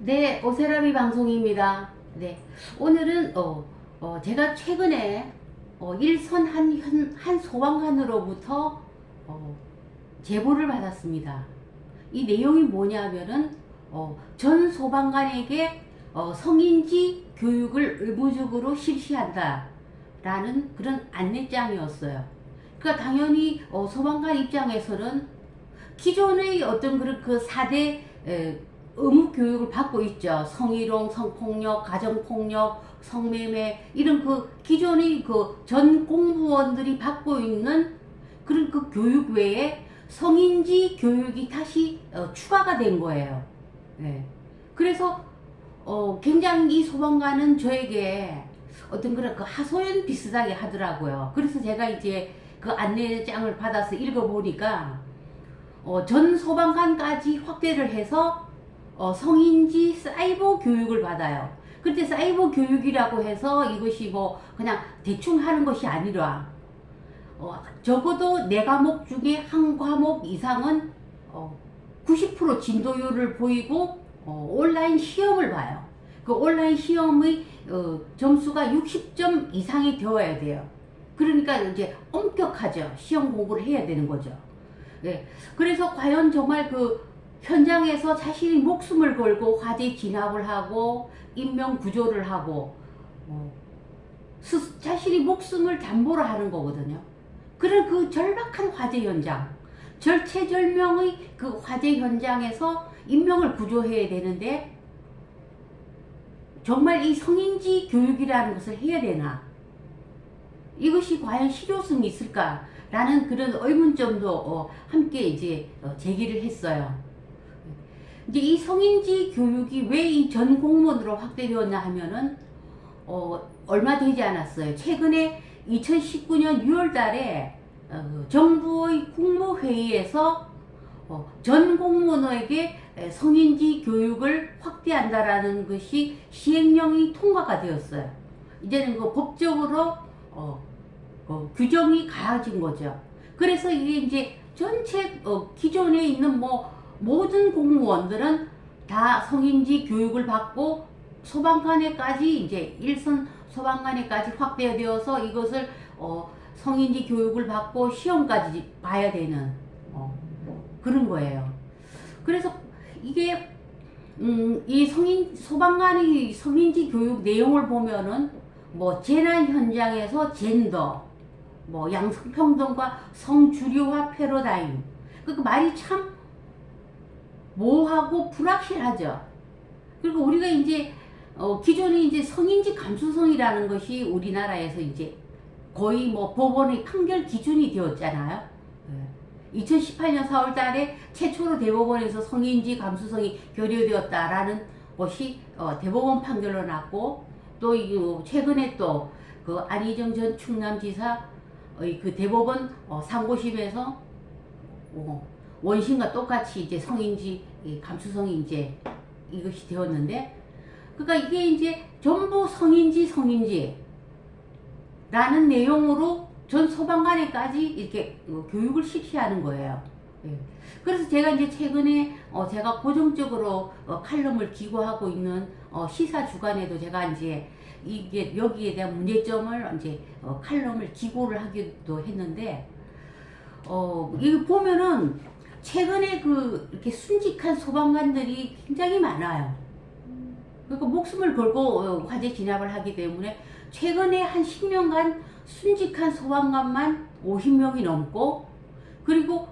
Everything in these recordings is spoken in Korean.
네, 오세라비 방송입니다. 네, 오늘은 제가 최근에 일선 한 소방관으로부터 제보를 받았습니다. 이 내용이 뭐냐면은 전 소방관에게 성인지 교육을 의무적으로 실시한다 라는 그런 안내장이었어요. 그러니까 당연히 소방관 입장에서는 기존의 어떤 그런 그 4대 의무 교육을 받고 있죠. 성희롱, 성폭력, 가정폭력, 성매매 이런 그 기존의 그 전 공무원들이 받고 있는 그런 그 교육 외에 성인지 교육이 다시 추가가 된 거예요. 네. 그래서 굉장히 이 소방관은 저에게 어떤 그런 그 하소연 비슷하게 하더라고요. 그래서 제가 이제 그 안내장을 받아서 읽어보니까 전 소방관까지 확대를 해서 성인지 사이버 교육을 받아요. 근데 사이버 교육이라고 해서 이것이 뭐 그냥 대충 하는 것이 아니라 적어도 4과목 중에 한 과목 이상은 90% 진도율을 보이고 온라인 시험을 봐요. 그 온라인 시험의 점수가 60점 이상이 되어야 돼요. 그러니까 이제 엄격하죠. 시험 공부를 해야 되는 거죠. 네. 그래서 과연 정말 그 현장에서 자신이 목숨을 걸고 화재 진압을 하고 인명 구조를 하고 자신이 목숨을 담보로 하는 거거든요. 그런 그 절박한 화재 현장, 절체절명의 그 화재 현장에서 인명을 구조해야 되는데 정말 이 성인지 교육이라는 것을 해야 되나? 이것이 과연 실효성이 있을까라는 그런 의문점도 함께 이제 제기를 했어요. 이제 이 성인지 교육이 왜 이 전 공무원으로 확대되었냐 하면은 얼마 되지 않았어요. 최근에 2019년 6월 달에 정부의 국무회의에서 전 공무원에게 성인지 교육을 확대한다라는 것이 시행령이 통과가 되었어요. 이제는 그 법적으로 규정이 가해진 거죠. 그래서 이게 이제 전체 기존에 있는 모든 공무원들은 다 성인지 교육을 받고 소방관에까지 이제 일선 소방관에까지 확대되어서 이것을 성인지 교육을 받고 시험까지 봐야 되는 그런 거예요. 그래서 이게 이 소방관의 성인지 교육 내용을 보면은 재난 현장에서 젠더, 양성평등과 성주류화 패러다임. 그 말이 참 모호하고 불확실하죠. 그리고 우리가 이제 기존에 이제 성인지 감수성이라는 것이 우리나라에서 이제 거의 법원의 판결 기준이 되었잖아요. 2018년 4월 달에 최초로 대법원에서 성인지 감수성이 결의되었다라는 것이 대법원 판결로 났고, 또 최근에 또 그 안희정 전 충남지사의 그 대법원 상고심에서 원심과 똑같이 이제 성인지 감수성이 이제 이것이 되었는데, 그러니까 이게 이제 전부 성인지 라는 내용으로 전 소방관에까지 이렇게 교육을 실시하는 거예요. 그래서 제가 이제 최근에 제가 고정적으로 칼럼을 기고하고 있는 시사 주간에도 제가 이제 이게 여기에 대한 문제점을 이제 칼럼을 기고를 하기도 했는데, 이거 보면은 최근에 이렇게 순직한 소방관들이 굉장히 많아요. 그러니까 목숨을 걸고 화재 진압을 하기 때문에 최근에 한 10년간 순직한 소방관만 50명이 넘고, 그리고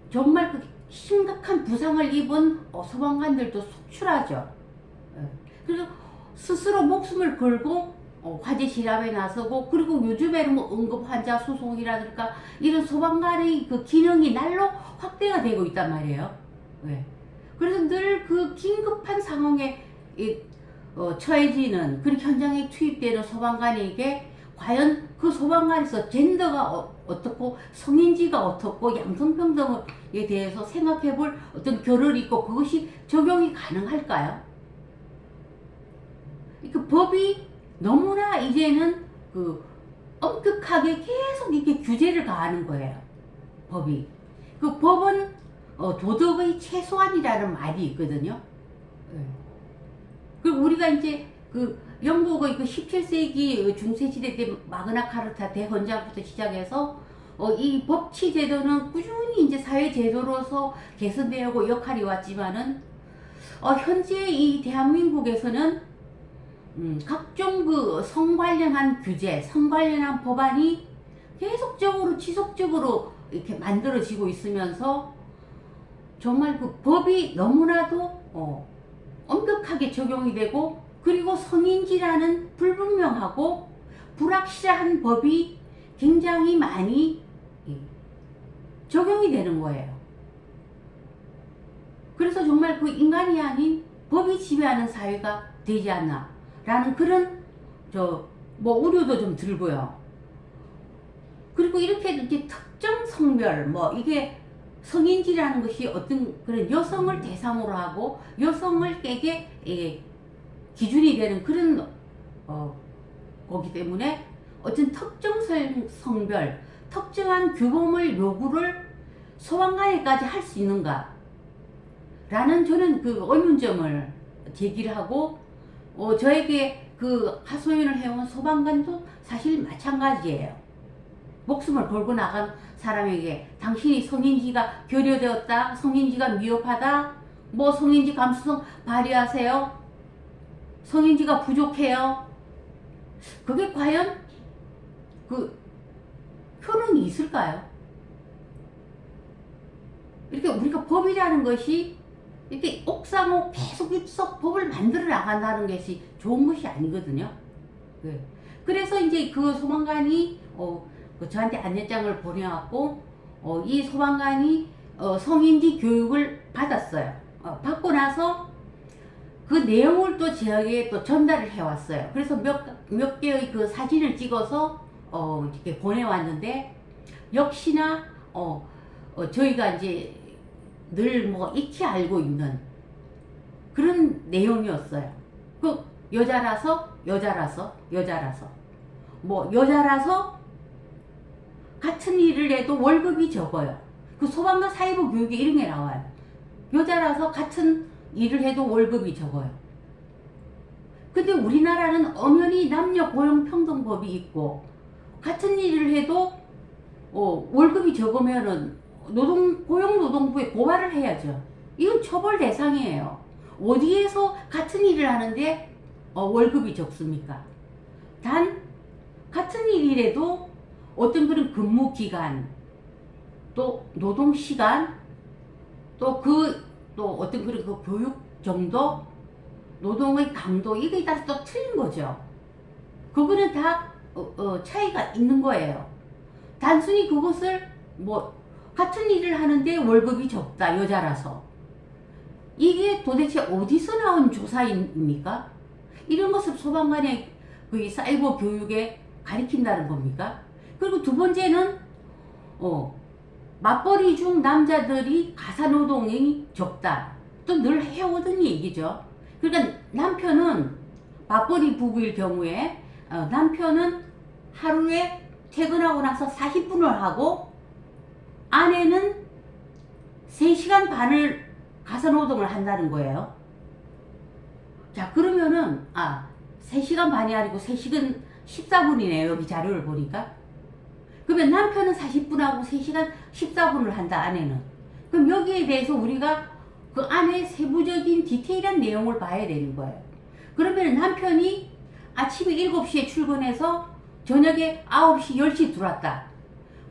정말 그 심각한 부상을 입은 소방관들도 속출하죠. 그리고 스스로 목숨을 걸고 화재 진압에 나서고, 그리고 요즘에는 응급 환자 수송이라든가 이런 소방관의 그 기능이 날로 확대가 되고 있단 말이에요. 그래서 늘 그 긴급한 상황에 처해지는 그런 현장에 투입되는 소방관에게 과연 그 소방관에서 젠더가 어떻고 성인지가 어떻고 양성평등에 대해서 생각해볼 어떤 결을 있고 그것이 적용이 가능할까요? 그 법이 너무나 이제는 그 엄격하게 계속 이렇게 규제를 가하는 거예요. 법이. 그 법은 도덕의 최소한이라는 말이 있거든요. 그리고 우리가 이제 그 영국의 그 17세기 중세시대 때 마그나 카르타 대헌장부터 시작해서 이 법치 제도는 꾸준히 이제 사회 제도로서 개선되어 오고 역할이 왔지만은 현재 이 대한민국에서는 각종 그 성 관련한 규제, 성 관련한 법안이 계속적으로 지속적으로 이렇게 만들어지고 있으면서 정말 그 법이 너무나도 엄격하게 적용이 되고, 그리고 성인지라는 불분명하고 불확실한 법이 굉장히 많이 적용이 되는 거예요. 그래서 정말 그 인간이 아닌 법이 지배하는 사회가 되지 않나 라는 그런 우려도 좀 들고요. 그리고 이렇게 특정 성별 이게 성인지라는 것이 어떤 그런 여성을 대상으로 하고 여성을 깨게 기준이 되는 그런 거기 때문에 어떤 특정 성별, 특정한 규범을 요구를 소방관에까지 할 수 있는가 라는 저는 그 의문점을 제기를 하고, 저에게 그 하소연을 해온 소방관도 사실 마찬가지예요. 목숨을 걸고 나간 사람에게 당신이 성인지가 결여되었다, 성인지가 미흡하다, 성인지 감수성 발휘하세요, 성인지가 부족해요. 그게 과연 그 효능이 있을까요? 이렇게 우리가 법이라는 것이 이렇게 옥상옥 계속 법을 만들어 나간다는 것이 좋은 것이 아니거든요. 네. 그래서 이제 그 소방관이 저한테 안내장을 보내왔고, 이 소방관이 성인지 교육을 받았어요. 받고 나서 그 내용을 또 저에게 또 전달을 해왔어요. 그래서 몇 개의 그 사진을 찍어서 이렇게 보내왔는데, 역시나 저희가 이제 늘 익히 알고 있는 그런 내용이었어요. 그 여자라서 같은 일을 해도 월급이 적어요. 그 소방관 사회부 교육에 이런 게 나와요. 여자라서 같은 일을 해도 월급이 적어요. 근데 우리나라는 엄연히 남녀 고용평등법이 있고, 같은 일을 해도 월급이 적으면은 고용노동부에 고발을 해야죠. 이건 처벌 대상이에요. 어디에서 같은 일을 하는데 월급이 적습니까? 단 같은 일이라도 어떤 그런 근무 기간, 또 노동 시간, 또 어떤 그런 그 교육 정도, 노동의 강도, 이거에 따라서 또 틀린 거죠. 그거는 다 차이가 있는 거예요. 단순히 그것을 같은 일을 하는데 월급이 적다, 여자라서. 이게 도대체 어디서 나온 조사입니까? 이런 것을 소방관의 그 사이버 교육에 가리킨다는 겁니까? 그리고 두 번째는 맞벌이 중 남자들이 가사노동이 적다. 또 늘 해오던 얘기죠. 그러니까 남편은 맞벌이 부부일 경우에 남편은 하루에 퇴근하고 나서 40분을 하고 아내는 3시간 반을 가사노동을 한다는 거예요. 자, 그러면은 3시간 반이 아니고 3시간 14분이네요. 여기 자료를 보니까. 그러면 남편은 40분하고 3시간 14분을 한다, 아내는. 그럼 여기에 대해서 우리가 그 안에 세부적인 디테일한 내용을 봐야 되는 거예요. 그러면 남편이 아침에 7시에 출근해서 저녁에 9시, 10시 들어왔다.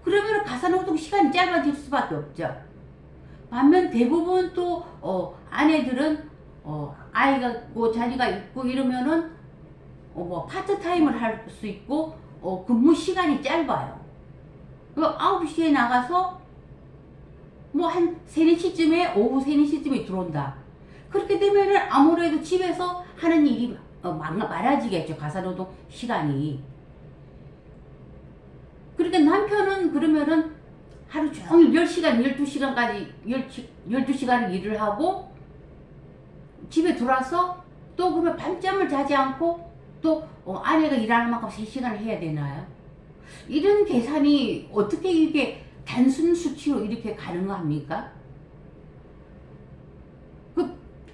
그러면 가사노동 시간이 짧아질 수밖에 없죠. 반면 대부분 또 아내들은 아이가 있고 자녀가 있고 이러면은 파트타임을 할 수 있고 근무 시간이 짧아요. 9시에 나가서 한 3, 4시쯤에 오후 3, 4시쯤에 들어온다. 그렇게 되면은 아무래도 집에서 하는 일이 많아지겠죠. 가사노동 시간이. 그러니까 남편은 그러면은 하루 종일 10시간, 12시간까지 12시간을 일을 하고 집에 들어와서 또 그러면 밤잠을 자지 않고 또 아내가 일하는 만큼 3시간을 해야 되나요? 이런 계산이 어떻게 이게 단순 수치로 이렇게 가능합니까?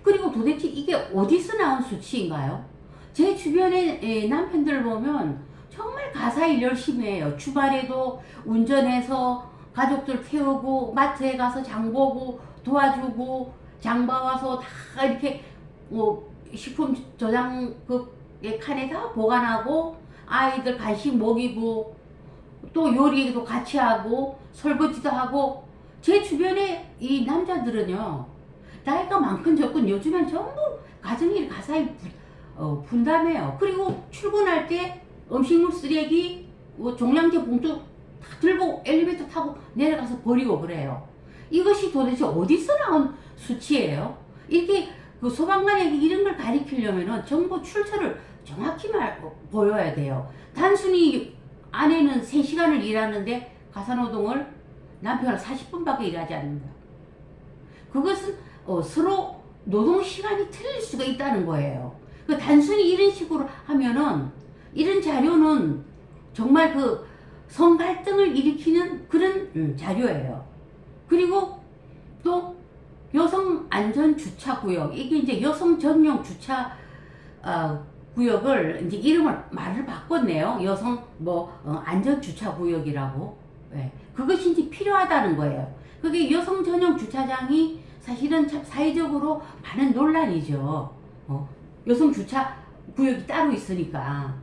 그리고 도대체 이게 어디서 나온 수치인가요? 제 주변의 남편들 보면 정말 가사일 열심히 해요. 주말에도 운전해서 가족들 태우고 마트에 가서 장 보고 도와주고 장 봐와서 다 이렇게 뭐 식품 저장국에 칸에 다 보관하고 아이들 간식 먹이고 또 요리도 같이 하고 설거지도 하고. 제 주변에 이 남자들은요, 나이가 많건 적건 요즘엔 전부 가정일 가사일 분담해요. 그리고 출근할 때 음식물 쓰레기 뭐 종량제 봉투 다 들고 엘리베이터 타고 내려가서 버리고 그래요. 이것이 도대체 어디서 나온 수치예요? 이렇게 그 소방관에게 이런 걸 가리키려면은 정보 출처를 정확히 보여야 돼요. 단순히 아내는 3시간을 일하는데 가사노동을 남편은 40분밖에 일하지 않는다. 그것은 서로 노동 시간이 틀릴 수가 있다는 거예요. 그 단순히 이런 식으로 하면은 이런 자료는 정말 그 성갈등을 일으키는 그런 자료예요. 그리고 또 여성 안전 주차 구역, 이게 이제 여성 전용 주차 구역을 이제 말을 바꿨네요. 여성 안전 주차 구역이라고. 네. 그것이 이제 필요하다는 거예요. 그게 여성 전용 주차장이 사실은 참 사회적으로 많은 논란이죠. 여성 주차 구역이 따로 있으니까.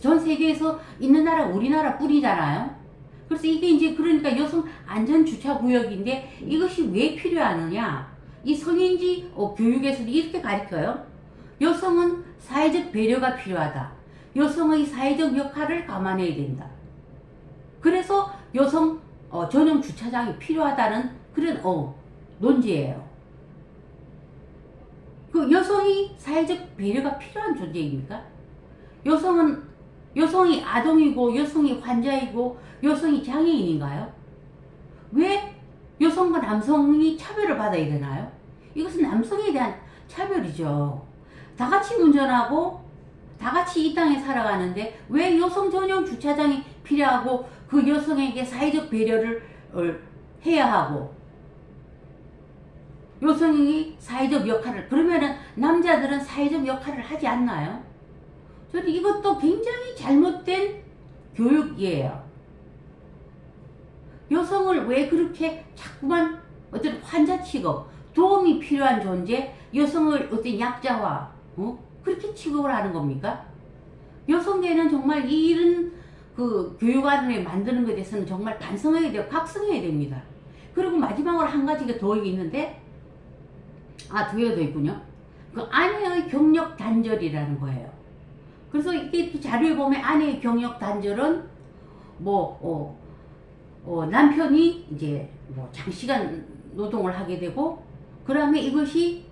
전 세계에서 있는 나라 우리나라 뿐이잖아요. 그래서 이게 이제 그러니까 여성 안전 주차 구역인데 이것이 왜 필요하느냐? 이 성인지 교육에서도 이렇게 가르쳐요. 여성은 사회적 배려가 필요하다. 여성의 사회적 역할을 감안해야 된다. 그래서 여성 전용 주차장이 필요하다는 그런 논지예요. 그 여성이 사회적 배려가 필요한 존재입니까? 여성이 아동이고 여성이 환자이고 여성이 장애인인가요? 왜 여성과 남성이 차별을 받아야 되나요? 이것은 남성에 대한 차별이죠. 다 같이 운전하고 다 같이 이 땅에 살아가는데 왜 여성 전용 주차장이 필요하고 그 여성에게 사회적 배려를 해야 하고 여성이 사회적 역할을, 그러면은 남자들은 사회적 역할을 하지 않나요? 저는 이것도 굉장히 잘못된 교육이에요. 여성을 왜 그렇게 자꾸만 어떤 환자 취급, 도움이 필요한 존재, 여성을 어떤 약자화, 그렇게 취급을 하는 겁니까? 여성계는 정말 이런 그 교육안을 만드는 것에 대해서는 정말 반성해야 돼요. 각성해야 됩니다. 그리고 마지막으로 한 가지가 더 있는데, 두 개가 더 있군요. 그 아내의 경력 단절이라는 거예요. 그래서 이게 자료에 보면 아내의 경력 단절은 남편이 이제 장시간 노동을 하게 되고, 그 다음에 이것이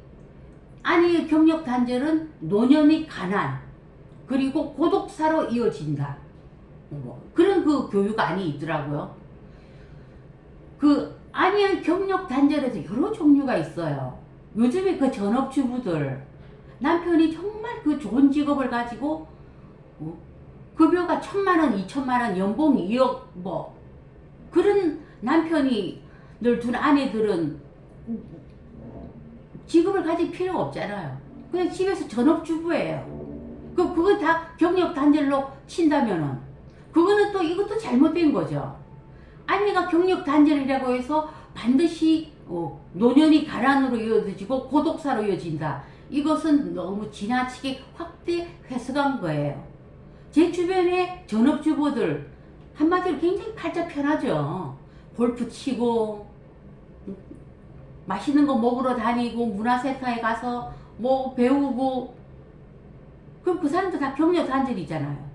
아내의 경력 단절은 노년의 가난, 그리고 고독사로 이어진다. 그런 그 교육안이 있더라고요. 그 아내의 경력 단절에도 여러 종류가 있어요. 요즘에 그 전업주부들, 남편이 정말 그 좋은 직업을 가지고 급여가 1,000만원, 2,000만원, 연봉 2억 그런 남편이 늘 둔 아내들은 직업을 가질 필요가 없잖아요. 그냥 집에서 전업주부예요. 그거 다 경력 단절로 친다면은 그거는 또 이것도 잘못된 거죠. 아내가 경력 단절이라고 해서 반드시 노년이 가난으로 이어지고 고독사로 이어진다. 이것은 너무 지나치게 확대 해석한 거예요. 제 주변에 전업주부들 한마디로 굉장히 팔자 편하죠. 골프 치고 맛있는 거 먹으러 다니고 문화센터에 가서 배우고. 그럼 그 사람들 다 경력 단절이잖아요.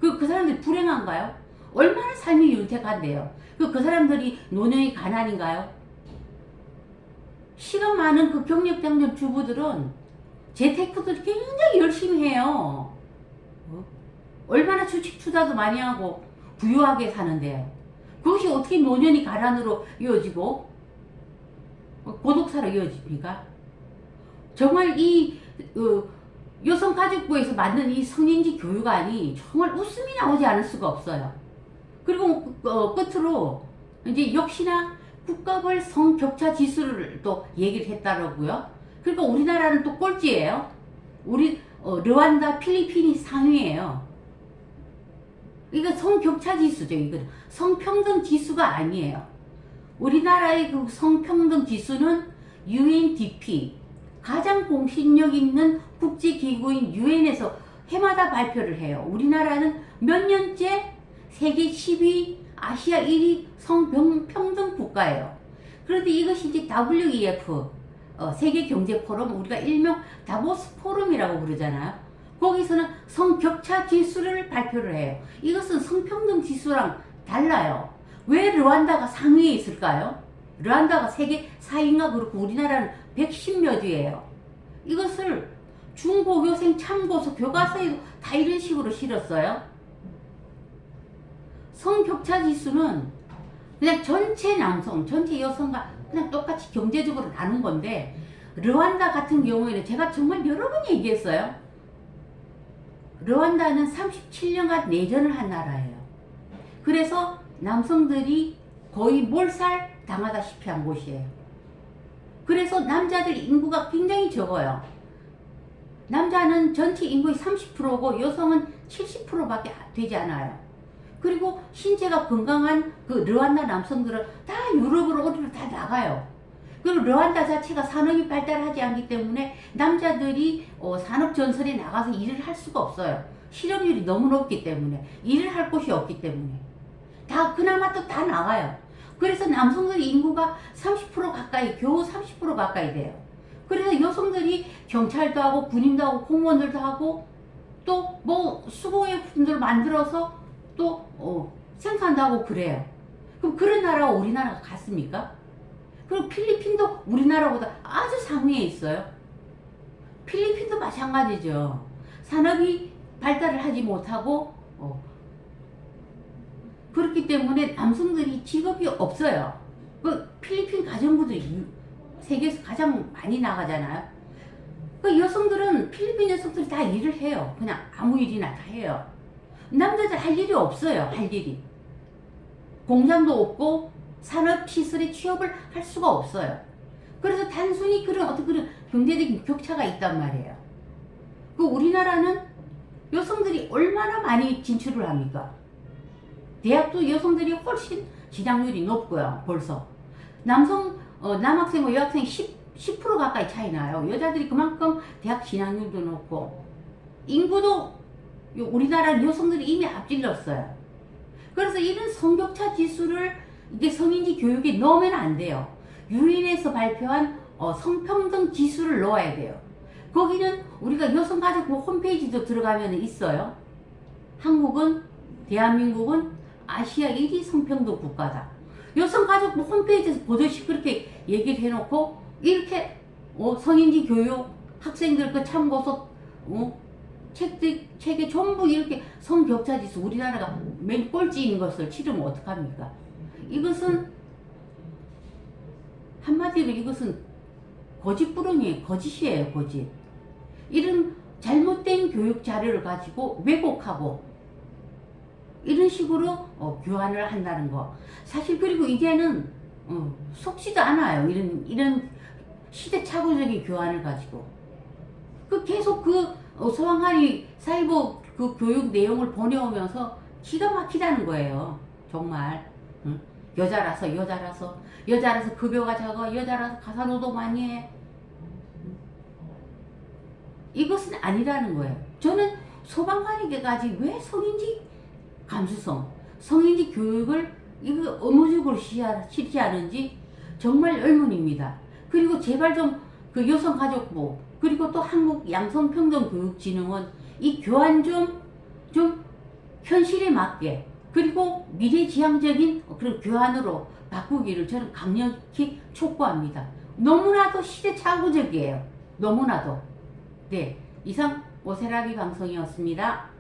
그 사람들이 불행한가요? 얼마나 삶이 윤택한데요. 그 사람들이 노년이 가난인가요? 시간 많은 그 경력 단절 주부들은 재테크도 굉장히 열심히 해요. 얼마나 주식 투자도 많이 하고 부유하게 사는데요. 그것이 어떻게 노년이 가난으로 이어지고 고독사로 이어집니까? 정말 이 여성가족부에서 만든 이 성인지 교육안이 정말 웃음이 나오지 않을 수가 없어요. 그리고 끝으로 이제 역시나 국가별 성격차 지수를 또 얘기를 했더라고요. 그러니까 우리나라는 또 꼴찌예요. 르완다, 필리핀이 상위예요. 이거 성격차 지수죠. 이거 성평등 지수가 아니에요. 우리나라의 그 성평등 지수는 UNDP, 가장 공신력 있는 국제기구인 UN에서 해마다 발표를 해요. 우리나라는 몇 년째 세계 10위, 아시아 1위 성평등 국가예요. 그런데 이것이 이제 WEF, 세계경제포럼, 우리가 일명 다보스 포럼이라고 부르잖아요. 거기서는 성격차 지수를 발표를 해요. 이것은 성평등 지수랑 달라요. 왜 르완다가 상위에 있을까요? 르완다가 세계 4위인가 그렇고 우리나라는 110몇 위예요. 이것을 중고교생 참고서 교과서에도 다 이런 식으로 실었어요. 성격차 지수는 그냥 전체 남성, 전체 여성과 그냥 똑같이 경제적으로 나눈 건데, 르완다 같은 경우에는 제가 정말 여러 번 얘기했어요. 르완다는 37년간 내전을 한 나라예요. 그래서 남성들이 거의 몰살 당하다시피 한 곳이에요. 그래서 남자들 인구가 굉장히 적어요. 남자는 전체 인구의 30%고 여성은 70%밖에 되지 않아요. 그리고 신체가 건강한 그 르완다 남성들은 다 유럽으로 어디로 다 나가요. 그리고 르완다 자체가 산업이 발달하지 않기 때문에 남자들이 산업 전선에 나가서 일을 할 수가 없어요. 실업률이 너무 높기 때문에, 일을 할 곳이 없기 때문에 다 그나마 또 다 나가요. 그래서 남성들 인구가 30% 가까이, 겨우 30% 가까이 돼요. 그래서 여성들이 경찰도 하고 군인도 하고 공무원들도 하고 또 뭐 수공예품들 만들어서 또 생산도 하고 그래요. 그럼 그런 나라와 우리나라가 같습니까? 그리고 필리핀도 우리나라보다 아주 상위에 있어요. 필리핀도 마찬가지죠. 산업이 발달을 하지 못하고 그렇기 때문에 남성들이 직업이 없어요. 그 필리핀 가정부들이 세계에서 가장 많이 나가잖아요. 그 여성들은, 필리핀 여성들이 다 일을 해요. 그냥 아무 일이나 다 해요. 남자들 할 일이 없어요. 할 일이. 공장도 없고 산업시설에 취업을 할 수가 없어요. 그래서 단순히 그런 경제적인 격차가 있단 말이에요. 그 우리나라는 여성들이 얼마나 많이 진출을 합니까? 대학도 여성들이 훨씬 진학률이 높고요. 벌써 남학생과 여학생이 10% 가까이 차이 나요. 여자들이 그만큼 대학 진학률도 높고, 인구도 우리나라 여성들이 이미 앞질렀어요. 그래서 이런 성격차 지수를 이게 성인지 교육에 넣으면 안 돼요. 유엔에서 발표한 성평등 지수를 넣어야 돼요. 거기는 우리가 여성가족부 홈페이지도 들어가면 있어요. 대한민국은 아시아 1위 성평등 국가다. 여성가족부 홈페이지에서 보듯이 그렇게 얘기를 해놓고, 이렇게 성인지 교육, 학생들 그 참고서 책에 전부 이렇게 성격차 지수, 우리나라가 맨 꼴찌인 것을 치르면 어떡합니까? 이것은 한마디로 이것은 거짓부렁이에요. 거짓이에요. 거짓. 이런 잘못된 교육 자료를 가지고 왜곡하고 이런 식으로 교환을 한다는 거. 사실 그리고 이제는 속지도 않아요. 이런 시대착오적인 교환을 가지고. 계속 소방관이 사이버 그 교육 내용을 보내오면서 기가 막히다는 거예요. 정말. 응? 여자라서 급여가 적어, 여자라서 가사노동 많이 해. 이것은 아니라는 거예요. 저는 소방관에게까지 왜 성인지 감수성, 성인지 교육을 이거 의무적으로 실시하는지 정말 의문입니다. 그리고 제발 좀 그 여성가족부, 그리고 또 한국양성평등교육진흥원 이 교환 좀 현실에 맞게, 그리고 미래지향적인 그런 교환으로 바꾸기를 저는 강력히 촉구합니다. 너무나도 시대착오적이에요. 너무나도. 네, 이상 오세라비 방송이었습니다.